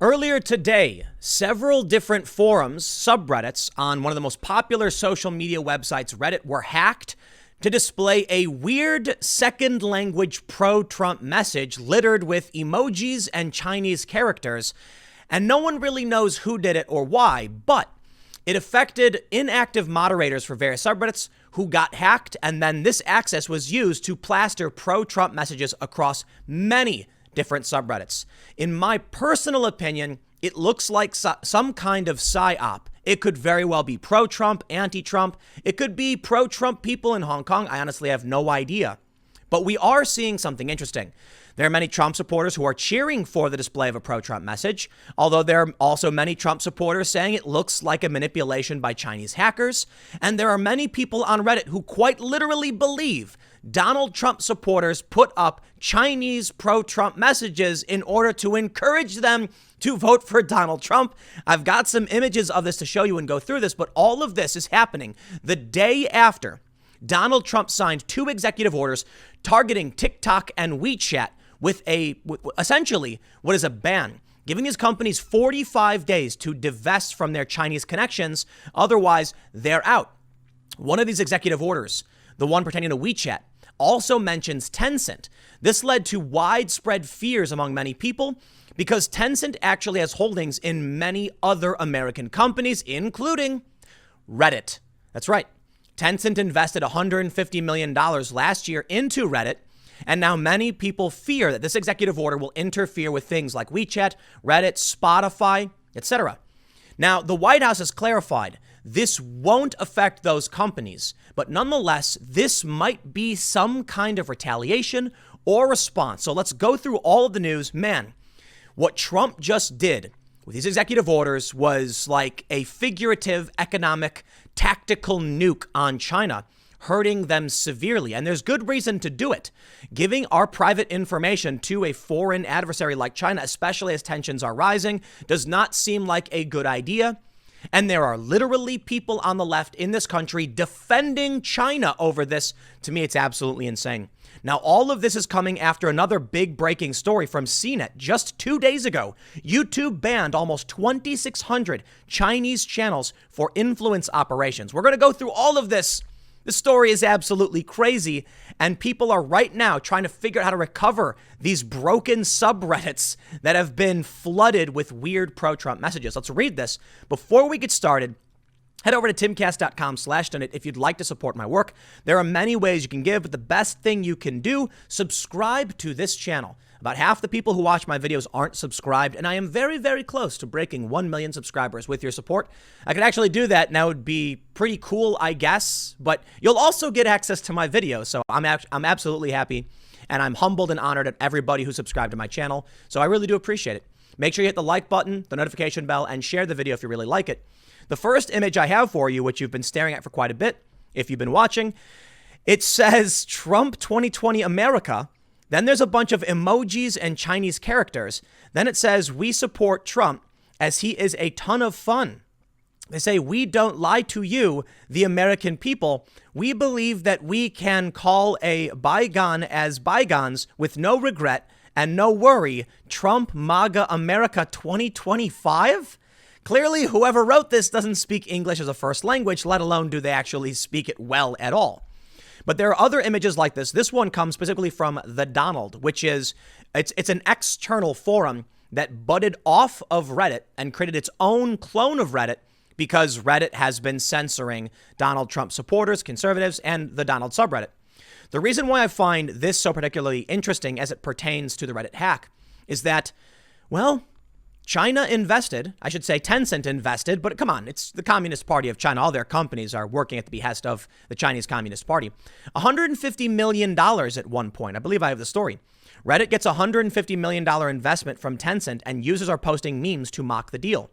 Earlier today, several different forums, subreddits, on one of the most popular social media websites, Reddit, were hacked to display a weird second language pro-Trump message littered with emojis and Chinese characters. And no one really knows who did it or why, but it affected inactive moderators for various subreddits who got hacked, and then this access was used to plaster pro-Trump messages across many different subreddits. In my personal opinion, it looks like some kind of PsyOp. It could very well be pro-Trump, anti-Trump. It could be pro-Trump people in Hong Kong. I honestly have no idea. But we are seeing something interesting. There are many Trump supporters who are cheering for the display of a pro-Trump message, although there are also many Trump supporters saying it looks like a manipulation by Chinese hackers. And there are many people on Reddit who quite literally believe Donald Trump supporters put up Chinese pro-Trump messages in order to encourage them to vote for Donald Trump. I've got some images of this to show you and go through this, but all of this is happening the day after Donald Trump signed 2 executive orders targeting TikTok and WeChat with essentially what is a ban, giving these companies 45 days to divest from their Chinese connections. Otherwise, they're out. One of these executive orders, the one pertaining to WeChat, also mentions Tencent. This led to widespread fears among many people because Tencent actually has holdings in many other American companies, including Reddit. That's right. Tencent invested $150 million last year into Reddit, and now many people fear that this executive order will interfere with things like WeChat, Reddit, Spotify, etc. Now, the White House has clarified this won't affect those companies, but nonetheless, this might be some kind of retaliation or response. So let's go through all of the news. Man, what Trump just did with these executive orders was like a figurative economic tactical nuke on China, hurting them severely. And there's good reason to do it. Giving our private information to a foreign adversary like China, especially as tensions are rising, does not seem like a good idea. And there are literally people on the left in this country defending China over this. To me, it's absolutely insane. Now, all of this is coming after another big breaking story from CNET. Just 2 days ago, YouTube banned almost 2,600 Chinese channels for influence operations. We're going to go through all of this. This story is absolutely crazy, and people are right now trying to figure out how to recover these broken subreddits that have been flooded with weird pro-Trump messages. Let's read this. Before we get started, head over to timcast.com/donate if you'd like to support my work. There are many ways you can give, but the best thing you can do, subscribe to this channel. About half the people who watch my videos aren't subscribed, and I am very, very close to breaking 1 million subscribers with your support. I could actually do that, and that would be pretty cool, I guess, but you'll also get access to my videos, so I'm absolutely happy, and I'm humbled and honored at everybody who subscribed to my channel, so I really do appreciate it. Make sure you hit the like button, the notification bell, and share the video if you really like it. The first image I have for you, which you've been staring at for quite a bit, if you've been watching, it says Trump 2020 America. Then there's a bunch of emojis and Chinese characters. Then it says, we support Trump as he is a ton of fun. They say, we don't lie to you, the American people. We believe that we can call a bygone as bygones with no regret and no worry. Trump MAGA America 2025? Clearly, whoever wrote this doesn't speak English as a first language, let alone do they actually speak it well at all. But there are other images like this. This one comes specifically from The Donald, which is, it's an external forum that budded off of Reddit and created its own clone of Reddit because Reddit has been censoring Donald Trump supporters, conservatives, and the Donald subreddit. The reason why I find this so particularly interesting as it pertains to the Reddit hack is that, well, China invested, I should say Tencent invested, but come on, it's the Communist Party of China. All their companies are working at the behest of the Chinese Communist Party. $150 million at one point. I believe I have the story. Reddit gets a $150 million investment from Tencent and users are posting memes to mock the deal.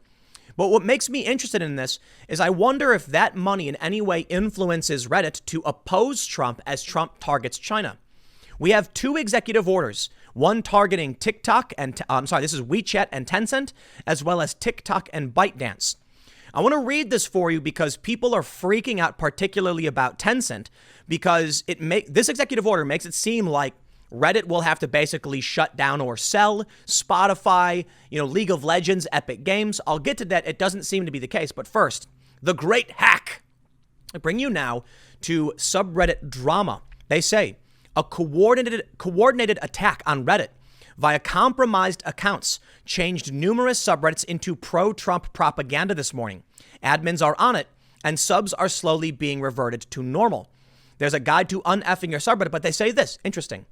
But what makes me interested in this is I wonder if that money in any way influences Reddit to oppose Trump as Trump targets China. We have 2 executive orders, one targeting TikTok and, this is WeChat and Tencent, as well as TikTok and ByteDance. I want to read this for you because people are freaking out, particularly about Tencent, because this executive order makes it seem like Reddit will have to basically shut down or sell. Spotify, League of Legends, Epic Games. I'll get to that. It doesn't seem to be the case. But first, the great hack. I bring you now to subreddit drama. They say a coordinated attack on Reddit via compromised accounts changed numerous subreddits into pro-Trump propaganda this morning. Admins are on it, and subs are slowly being reverted to normal. There's a guide to uneffing your subreddit, but they say this, interesting.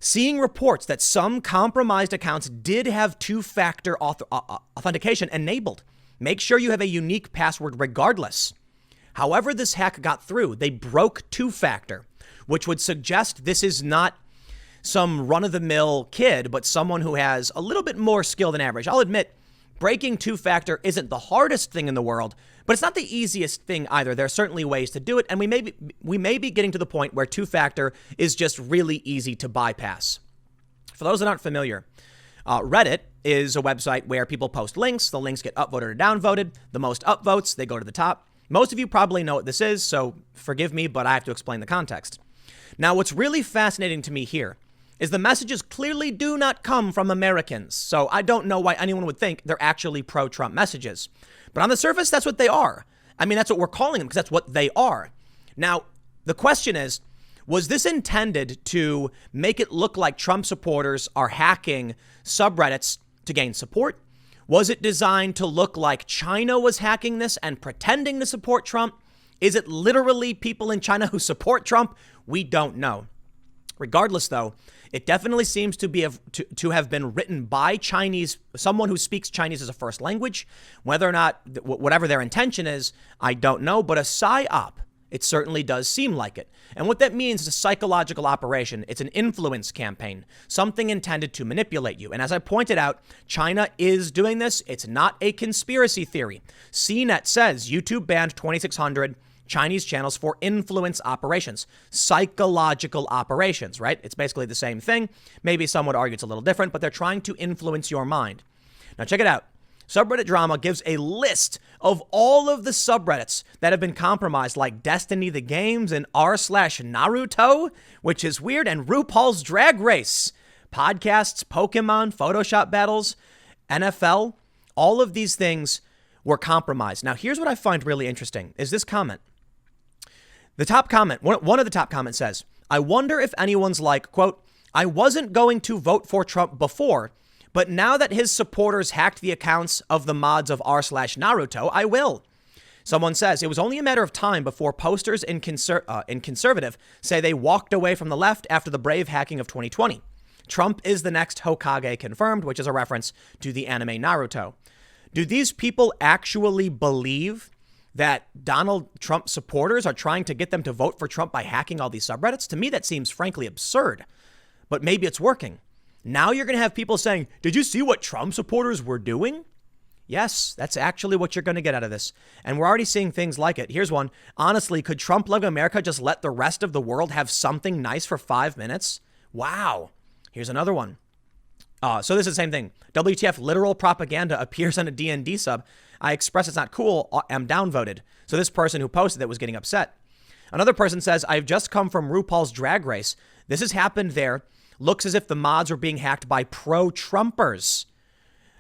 Seeing reports that some compromised accounts did have two-factor authentication enabled. Make sure you have a unique password regardless. However this hack got through, they broke two-factor, which would suggest this is not some run-of-the-mill kid, but someone who has a little bit more skill than average. I'll admit, breaking two-factor isn't the hardest thing in the world, but it's not the easiest thing either. There are certainly ways to do it, and we may be getting to the point where two-factor is just really easy to bypass. For those that aren't familiar, Reddit is a website where people post links. The links get upvoted or downvoted. The most upvotes, they go to the top. Most of you probably know what this is, so forgive me, but I have to explain the context. Now, what's really fascinating to me here is the messages clearly do not come from Americans. So I don't know why anyone would think they're actually pro-Trump messages. But on the surface, that's what they are. I mean, that's what we're calling them because that's what they are. Now, the question is, was this intended to make it look like Trump supporters are hacking subreddits to gain support? Was it designed to look like China was hacking this and pretending to support Trump? Is it literally people in China who support Trump? We don't know. Regardless, though, it definitely seems to have been written by someone who speaks Chinese as a first language. Whether or not, whatever their intention is, I don't know. But a PsyOp, it certainly does seem like it. And what that means is a psychological operation. It's an influence campaign, something intended to manipulate you. And as I pointed out, China is doing this. It's not a conspiracy theory. CNET says YouTube banned 2,600 Chinese channels for influence operations, psychological operations, right? It's basically the same thing. Maybe some would argue it's a little different, but they're trying to influence your mind. Now, check it out. Subreddit Drama gives a list of all of the subreddits that have been compromised, like Destiny the Games and r/Naruto, which is weird, and RuPaul's Drag Race, podcasts, Pokemon, Photoshop battles, NFL. All of these things were compromised. Now, here's what I find really interesting is this comment. The top comment, one of the top comments says, I wonder if anyone's like, quote, I wasn't going to vote for Trump before, but now that his supporters hacked the accounts of the mods of r/Naruto, I will. Someone says it was only a matter of time before posters in conservative say they walked away from the left after the brave hacking of 2020. Trump is the next Hokage confirmed, which is a reference to the anime Naruto. Do these people actually believe that Donald Trump supporters are trying to get them to vote for Trump by hacking all these subreddits? To me, that seems frankly absurd, but maybe it's working. Now you're going to have people saying, did you see what Trump supporters were doing? Yes, that's actually what you're going to get out of this. And we're already seeing things like it. Here's one. Honestly, could Trump love America just let the rest of the world have something nice for 5 minutes? Wow. Here's another one. So this is the same thing. WTF literal propaganda appears on a D&D sub. I express it's not cool. I'm downvoted. So this person who posted it was getting upset. Another person says, I've just come from RuPaul's Drag Race. This has happened there. Looks as if the mods are being hacked by pro-Trumpers.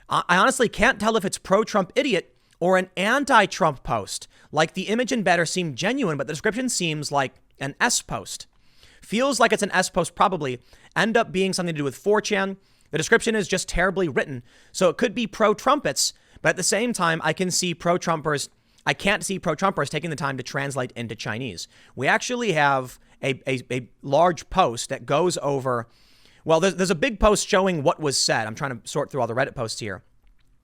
I honestly can't tell if it's pro-Trump idiot or an anti-Trump post. Like the image and banner seem genuine, but the description seems like an S post. Feels like it's an S post probably. End up being something to do with 4chan. The description is just terribly written. So it could be pro-Trumpets, but at the same time, I can't see pro-Trumpers taking the time to translate into Chinese. We actually have a large post that goes over, well, there's a big post showing what was said. I'm trying to sort through all the Reddit posts here.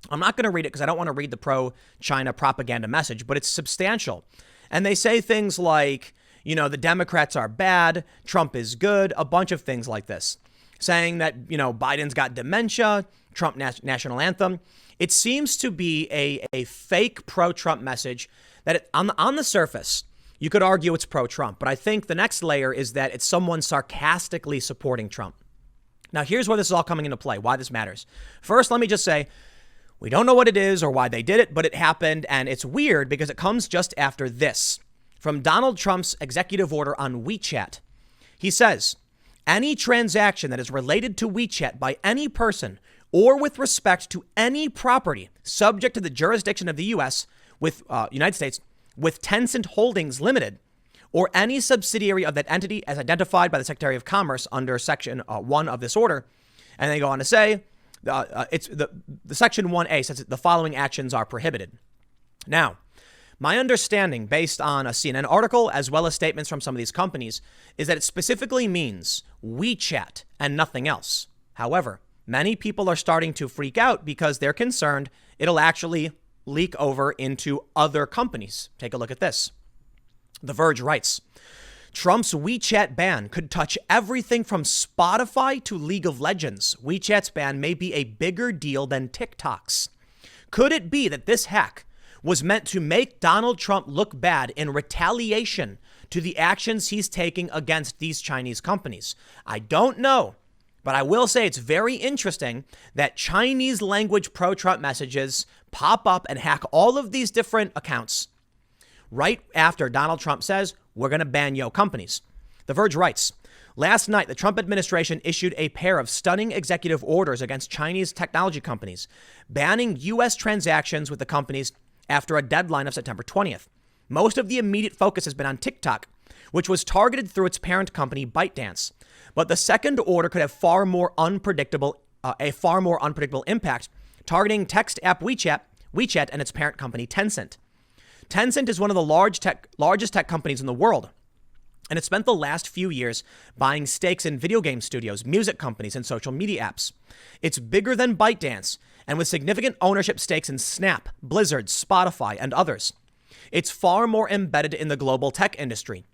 I'm not going to read it because I don't want to read the pro-China propaganda message, but it's substantial. And they say things like, the Democrats are bad, Trump is good, a bunch of things like this. Saying that, Biden's got dementia, Trump national anthem. It seems to be a fake pro-Trump message that on the surface, you could argue it's pro-Trump. But I think the next layer is that it's someone sarcastically supporting Trump. Now, here's where this is all coming into play, why this matters. First, let me just say, we don't know what it is or why they did it, but it happened. And it's weird because it comes just after this from Donald Trump's executive order on WeChat. He says, Any transaction that is related to WeChat by any person or with respect to any property subject to the jurisdiction of the United States, with Tencent Holdings Limited, or any subsidiary of that entity as identified by the Secretary of Commerce under Section 1 of this order. And they go on to say, the Section 1A says that the following actions are prohibited. Now, my understanding, based on a CNN article as well as statements from some of these companies, is that it specifically means WeChat and nothing else. However, many people are starting to freak out because they're concerned it'll actually leak over into other companies. Take a look at this. The Verge writes, Trump's WeChat ban could touch everything from Spotify to League of Legends. WeChat's ban may be a bigger deal than TikTok's. Could it be that this hack was meant to make Donald Trump look bad in retaliation to the actions he's taking against these Chinese companies? I don't know, but I will say it's very interesting that Chinese language pro-Trump messages pop up and hack all of these different accounts right after Donald Trump says, we're going to ban yo companies. The Verge writes, last night, the Trump administration issued a pair of stunning executive orders against Chinese technology companies, banning U.S. transactions with the companies after a deadline of September 20th. Most of the immediate focus has been on TikTok, which was targeted through its parent company, ByteDance. But the second order could have a far more unpredictable impact, targeting text app WeChat and its parent company, Tencent. Tencent is one of the largest tech companies in the world, and it spent the last few years buying stakes in video game studios, music companies, and social media apps. It's bigger than ByteDance, and with significant ownership stakes in Snap, Blizzard, Spotify, and others. It's far more embedded in the global tech industry.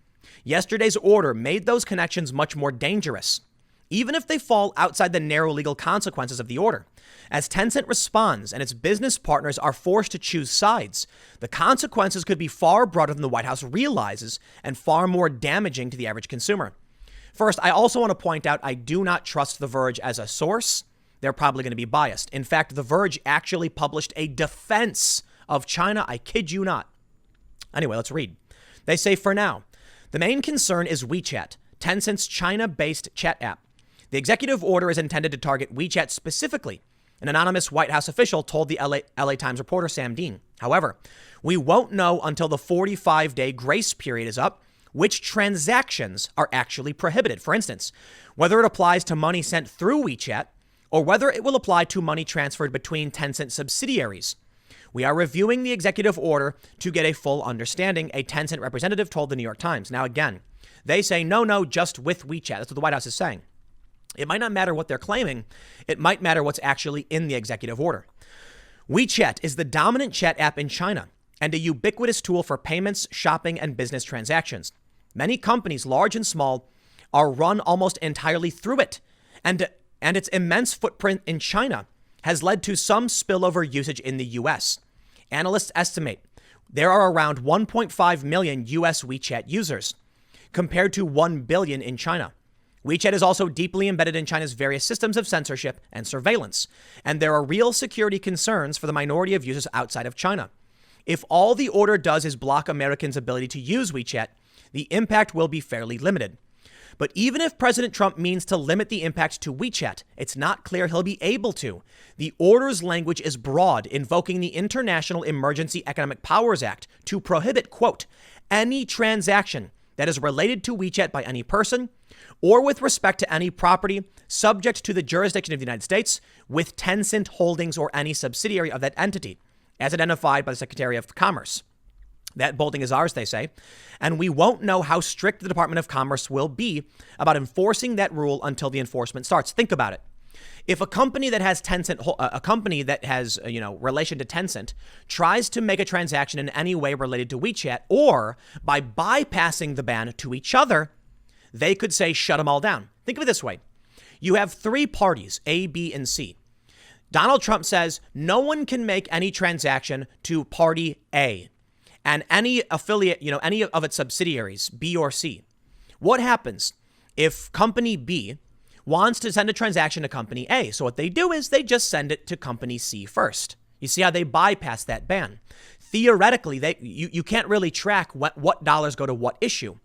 Yesterday's order made those connections much more dangerous, even if they fall outside the narrow legal consequences of the order. As Tencent responds and its business partners are forced to choose sides, the consequences could be far broader than the White House realizes and far more damaging to the average consumer. First, I also want to point out I do not trust The Verge as a source. They're probably going to be biased. In fact, The Verge actually published a defense of China. I kid you not. Anyway, let's read. They say, for now, the main concern is WeChat, Tencent's China-based chat app. The executive order is intended to target WeChat specifically, an anonymous White House official told the LA Times reporter Sam Dean. However, we won't know until the 45-day grace period is up which transactions are actually prohibited. For instance, whether it applies to money sent through WeChat or whether it will apply to money transferred between Tencent subsidiaries. We are reviewing the executive order to get a full understanding, a Tencent representative told the New York Times. Now, again, they say, no, just with WeChat. That's what the White House is saying. It might not matter what they're claiming. It might matter what's actually in the executive order. WeChat is the dominant chat app in China and a ubiquitous tool for payments, shopping, and business transactions. Many companies, large and small, are run almost entirely through it. And its immense footprint in China has led to some spillover usage in the U.S. Analysts estimate there are around 1.5 million U.S. WeChat users, compared to 1 billion in China. WeChat is also deeply embedded in China's various systems of censorship and surveillance, and there are real security concerns for the minority of users outside of China. If all the order does is block Americans' ability to use WeChat, the impact will be fairly limited. But even if President Trump means to limit the impact to WeChat, it's not clear he'll be able to. The order's language is broad, invoking the International Emergency Economic Powers Act to prohibit, quote, any transaction that is related to WeChat by any person or with respect to any property subject to the jurisdiction of the United States with Tencent Holdings or any subsidiary of that entity, as identified by the Secretary of Commerce. That bolding is ours, they say, and we won't know how strict the Department of Commerce will be about enforcing that rule until the enforcement starts. Think about it. If a company that has relation to Tencent tries to make a transaction in any way related to WeChat, or by bypassing the ban to each other, they could say, shut them all down. Think of it this way. You have three parties, A, B, and C. Donald Trump says no one can make any transaction to party A and any affiliate, any of its subsidiaries, B or C. What happens if company B wants to send a transaction to company A? So what they do is they just send it to company C first. You see how they bypass that ban. Theoretically, you can't really track what dollars go to what issue.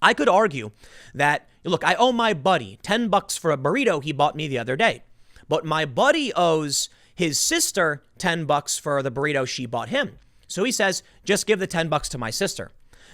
I could argue that, look, I owe my buddy $10 for a burrito he bought me the other day, but my buddy owes his sister $10 for the burrito she bought him. So he says, just give the $10 to my sister.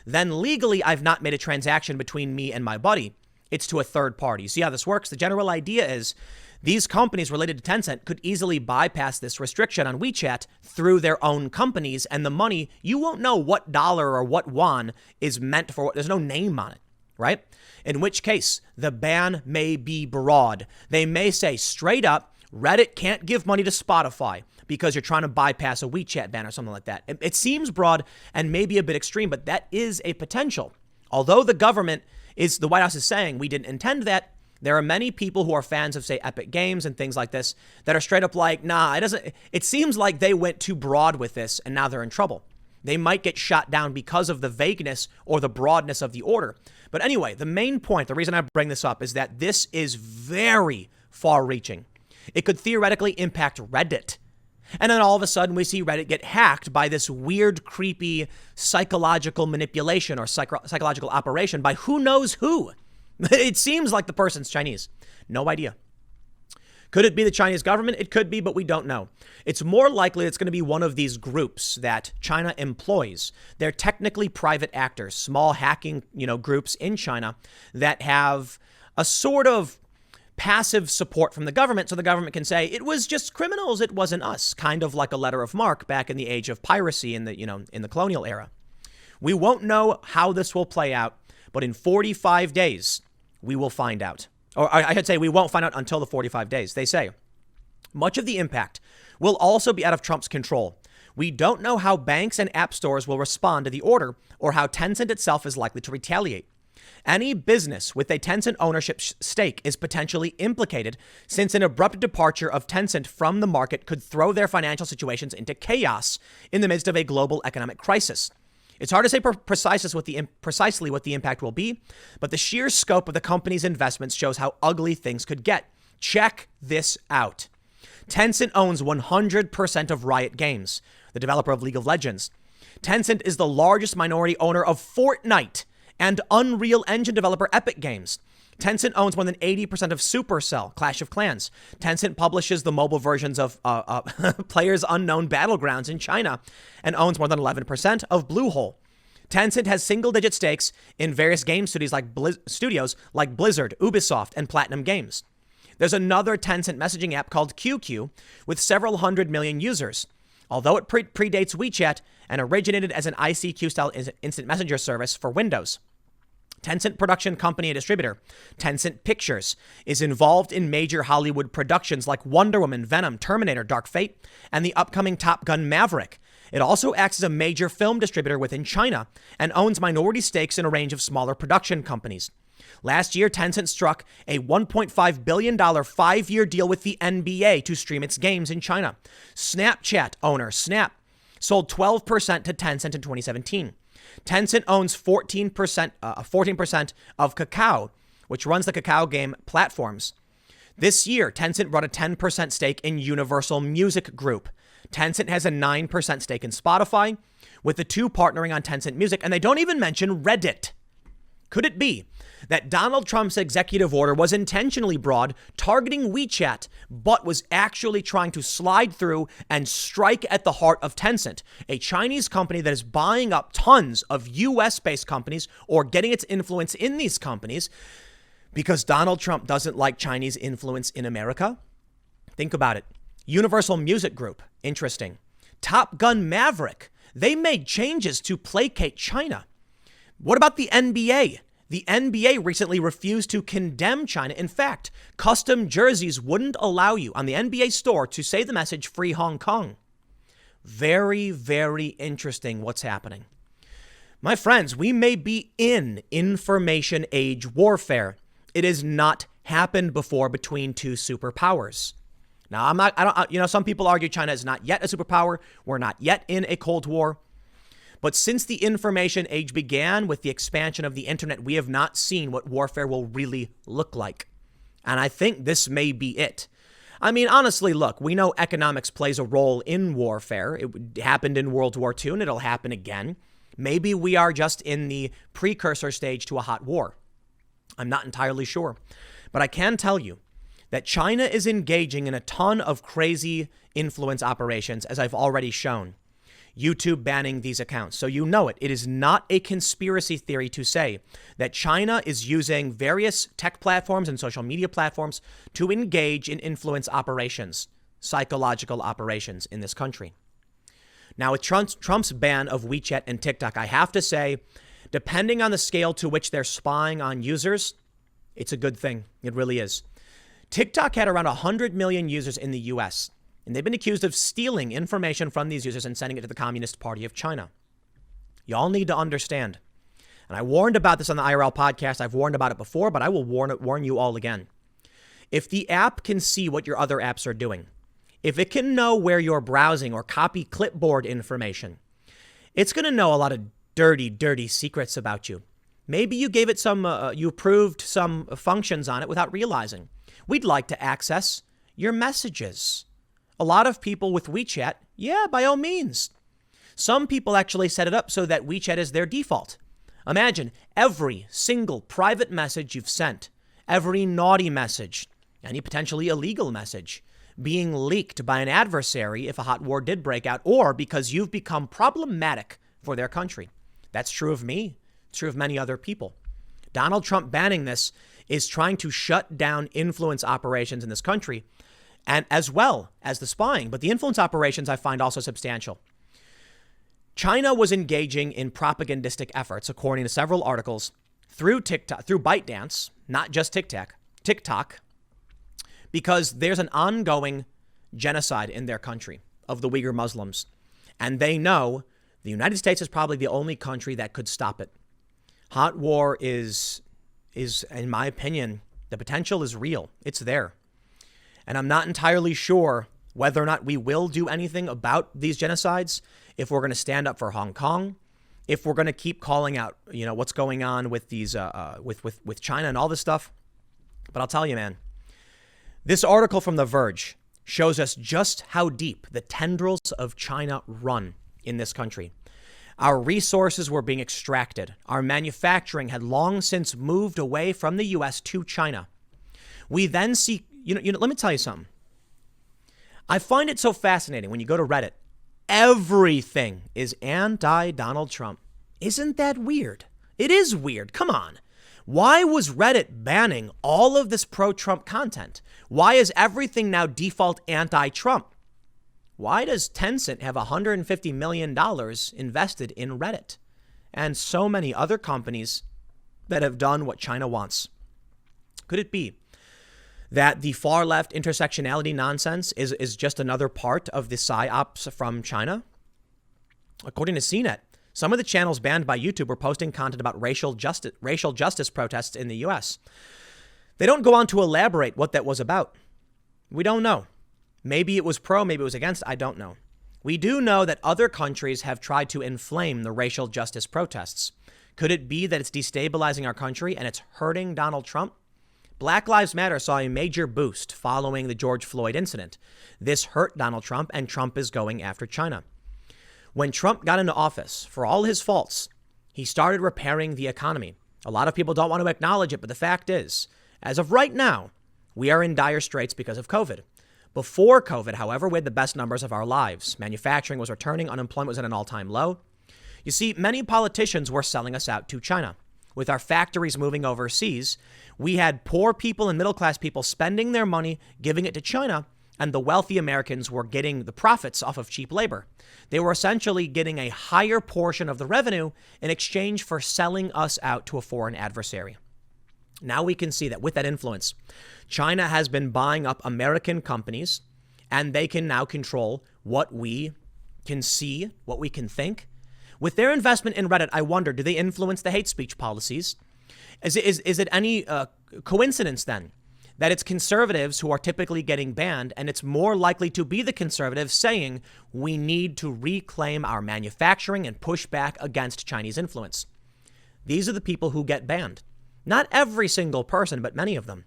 Then legally, I've not made a transaction between me and my buddy. It's to a third party. See how this works? The general idea is these companies related to Tencent could easily bypass this restriction on WeChat through their own companies, and the money, you won't know what dollar or what yuan is meant for what. There's no name on it, right? In which case, the ban may be broad. They may say straight up, Reddit can't give money to Spotify because you're trying to bypass a WeChat ban or something like that. It seems broad and maybe a bit extreme, but that is a potential. Although the White House is saying we didn't intend that, there are many people who are fans of, say, Epic Games and things like this that are straight up like, nah, it seems like they went too broad with this and now they're in trouble. They might get shot down because of the vagueness or the broadness of the order. But anyway, the main point, the reason I bring this up is that this is very far-reaching. It could theoretically impact Reddit. And then all of a sudden we see Reddit get hacked by this weird, creepy psychological manipulation or psychological operation by who knows who. It seems like the person's Chinese. No idea. Could it be the Chinese government? It could be, but we don't know. It's more likely it's going to be one of these groups that China employs. They're technically private actors, small hacking, groups in China that have a sort of passive support from the government, so the government can say it was just criminals, it wasn't us, kind of like a letter of marque back in the age of piracy in the colonial era. We won't know how this will play out, but in 45 days we will find out. Or I should say we won't find out until the 45 days. They say much of the impact will also be out of Trump's control. We don't know how banks and app stores will respond to the order or how Tencent itself is likely to retaliate. Any business with a Tencent ownership stake is potentially implicated, since an abrupt departure of Tencent from the market could throw their financial situations into chaos in the midst of a global economic crisis. It's hard to say precisely what the impact will be, but the sheer scope of the company's investments shows how ugly things could get. Check this out. Tencent owns 100% of Riot Games, the developer of League of Legends. Tencent is the largest minority owner of Fortnite and Unreal Engine developer Epic Games. Tencent owns more than 80% of Supercell, Clash of Clans. Tencent publishes the mobile versions of Players Unknown Battlegrounds in China and owns more than 11% of Bluehole. Tencent has single-digit stakes in various game studios like Blizzard, Ubisoft, and Platinum Games. There's another Tencent messaging app called QQ with several hundred million users. Although it predates WeChat and originated as an ICQ-style instant messenger service for Windows. Tencent production company and distributor, Tencent Pictures, is involved in major Hollywood productions like Wonder Woman, Venom, Terminator, Dark Fate, and the upcoming Top Gun Maverick. It also acts as a major film distributor within China and owns minority stakes in a range of smaller production companies. Last year, Tencent struck a $1.5 billion 5-year deal with the NBA to stream its games in China. Snapchat owner Snap sold 12% to Tencent in 2017. Tencent owns 14% of Kakao, which runs the Kakao game platforms. This year, Tencent brought a 10% stake in Universal Music Group. Tencent has a 9% stake in Spotify, with the two partnering on Tencent Music, and they don't even mention Reddit. Could it be that Donald Trump's executive order was intentionally broad, targeting WeChat, but was actually trying to slide through and strike at the heart of Tencent, a Chinese company that is buying up tons of US-based companies or getting its influence in these companies because Donald Trump doesn't like Chinese influence in America? Think about it. Universal Music Group, interesting. Top Gun Maverick, they made changes to placate China. What about the NBA? The NBA recently refused to condemn China. In fact, custom jerseys wouldn't allow you on the NBA store to say the message "Free Hong Kong." Very, very interesting what's happening. My friends, we may be in information age warfare. It has not happened before between two superpowers. Now, some people argue China is not yet a superpower. We're not yet in a Cold War. But since the information age began with the expansion of the internet, we have not seen what warfare will really look like. And I think this may be it. I mean, honestly, look, we know economics plays a role in warfare. It happened in World War II and it'll happen again. Maybe we are just in the precursor stage to a hot war. I'm not entirely sure. But I can tell you that China is engaging in a ton of crazy influence operations, as I've already shown. YouTube banning these accounts. So you know it. It is not a conspiracy theory to say that China is using various tech platforms and social media platforms to engage in influence operations, psychological operations in this country. Now, with Trump's ban of WeChat and TikTok, I have to say, depending on the scale to which they're spying on users, it's a good thing. It really is. TikTok had around 100 million users in the US, and they've been accused of stealing information from these users and sending it to the Communist Party of China. Y'all need to understand. And I warned about this on the IRL podcast. I've warned about it before, but I will warn you all again. If the app can see what your other apps are doing, if it can know where you're browsing or copy clipboard information, it's going to know a lot of dirty secrets about you. Maybe you gave it you approved some functions on it without realizing. We'd like to access your messages. A lot of people with WeChat, yeah, by all means. Some people actually set it up so that WeChat is their default. Imagine every single private message you've sent, every naughty message, any potentially illegal message, being leaked by an adversary if a hot war did break out, or because you've become problematic for their country. That's true of me. It's true of many other people. Donald Trump banning this is trying to shut down influence operations in this country, and as well as the spying. But the influence operations I find also substantial. China was engaging in propagandistic efforts, according to several articles, through TikTok, through ByteDance, not just TikTok, because there's an ongoing genocide in their country of the Uyghur Muslims. And they know the United States is probably the only country that could stop it. Hot war is, in my opinion, the potential is real. It's there. And I'm not entirely sure whether or not we will do anything about these genocides, if we're going to stand up for Hong Kong, if we're going to keep calling out, what's going on with these, with China and all this stuff. But I'll tell you, man, this article from The Verge shows us just how deep the tendrils of China run in this country. Our resources were being extracted. Our manufacturing had long since moved away from the U.S. to China. We then see, let me tell you something. I find it so fascinating when you go to Reddit, everything is anti-Donald Trump. Isn't that weird? It is weird. Come on. Why was Reddit banning all of this pro-Trump content? Why is everything now default anti-Trump? Why does Tencent have $150 million invested in Reddit and so many other companies that have done what China wants? Could it be that the far left intersectionality nonsense is just another part of the PsyOps from China? According to CNET, some of the channels banned by YouTube were posting content about racial justice protests in the U.S. They don't go on to elaborate what that was about. We don't know. Maybe it was pro, maybe it was against, I don't know. We do know that other countries have tried to inflame the racial justice protests. Could it be that it's destabilizing our country and it's hurting Donald Trump? Black Lives Matter saw a major boost following the George Floyd incident. This hurt Donald Trump, and Trump is going after China. When Trump got into office, for all his faults, he started repairing the economy. A lot of people don't want to acknowledge it, but the fact is, as of right now, we are in dire straits because of COVID. Before COVID, however, we had the best numbers of our lives. Manufacturing was returning, unemployment was at an all-time low. You see, many politicians were selling us out to China. With our factories moving overseas, we had poor people and middle-class people spending their money, giving it to China, and the wealthy Americans were getting the profits off of cheap labor. They were essentially getting a higher portion of the revenue in exchange for selling us out to a foreign adversary. Now we can see that with that influence, China has been buying up American companies, and they can now control what we can see, what we can think. With their investment in Reddit, I wonder, do they influence the hate speech policies? Is it any coincidence then that it's conservatives who are typically getting banned, and it's more likely to be the conservatives saying we need to reclaim our manufacturing and push back against Chinese influence? These are the people who get banned. Not every single person, but many of them.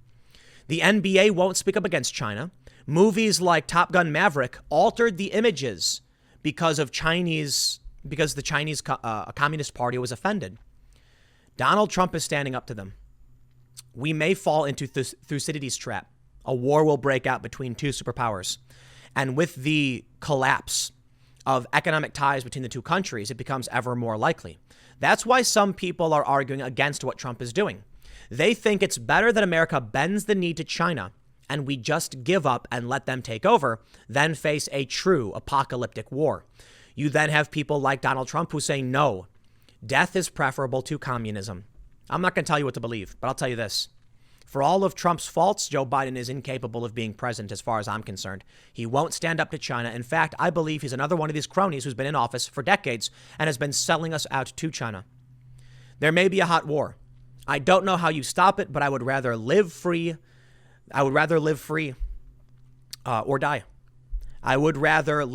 The NBA won't speak up against China. Movies like Top Gun Maverick altered the images because of Chinese because the Chinese Communist Party was offended. Donald Trump is standing up to them. We may fall into Thucydides' trap. A war will break out between two superpowers. And with the collapse of economic ties between the two countries, it becomes ever more likely. That's why some people are arguing against what Trump is doing. They think it's better that America bends the knee to China and we just give up and let them take over than face a true apocalyptic war. You then have people like Donald Trump who say, no, death is preferable to communism. I'm not going to tell you what to believe, but I'll tell you this. For all of Trump's faults, Joe Biden is incapable of being president as far as I'm concerned. He won't stand up to China. In fact, I believe he's another one of these cronies who's been in office for decades and has been selling us out to China. There may be a hot war. I don't know how you stop it, but I would rather live free. I would rather live free or die. I would rather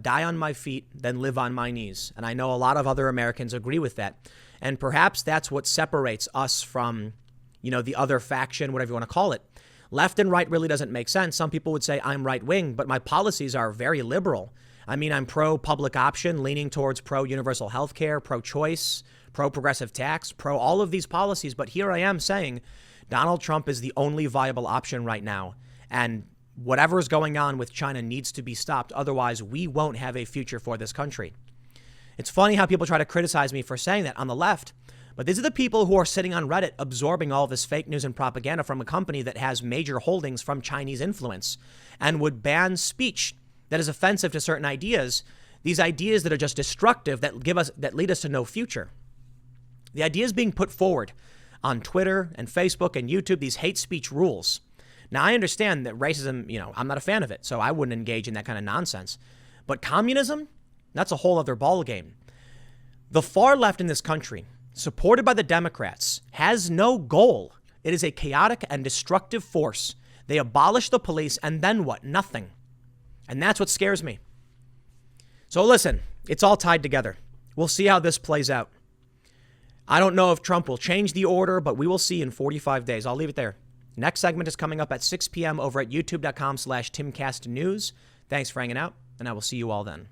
die on my feet than live on my knees. And I know a lot of other Americans agree with that. And perhaps that's what separates us from, the other faction, whatever you want to call it. Left and right really doesn't make sense. Some people would say I'm right wing, but my policies are very liberal. I mean, I'm pro public option, leaning towards pro universal health care, pro choice, pro progressive tax, pro all of these policies. But here I am saying Donald Trump is the only viable option right now. And whatever is going on with China needs to be stopped. Otherwise, we won't have a future for this country. It's funny how people try to criticize me for saying that on the left. But these are the people who are sitting on Reddit absorbing all this fake news and propaganda from a company that has major holdings from Chinese influence and would ban speech that is offensive to certain ideas, these ideas that are just destructive, that lead us to no future. The ideas being put forward on Twitter and Facebook and YouTube, these hate speech rules. Now, I understand that racism, I'm not a fan of it, so I wouldn't engage in that kind of nonsense. But communism, that's a whole other ballgame. The far left in this country, supported by the Democrats, has no goal. It is a chaotic and destructive force. They abolish the police and then what? Nothing. And that's what scares me. So listen, it's all tied together. We'll see how this plays out. I don't know if Trump will change the order, but we will see in 45 days. I'll leave it there. Next segment is coming up at 6 p.m. over at youtube.com/TimCastNews. Thanks for hanging out, and I will see you all then.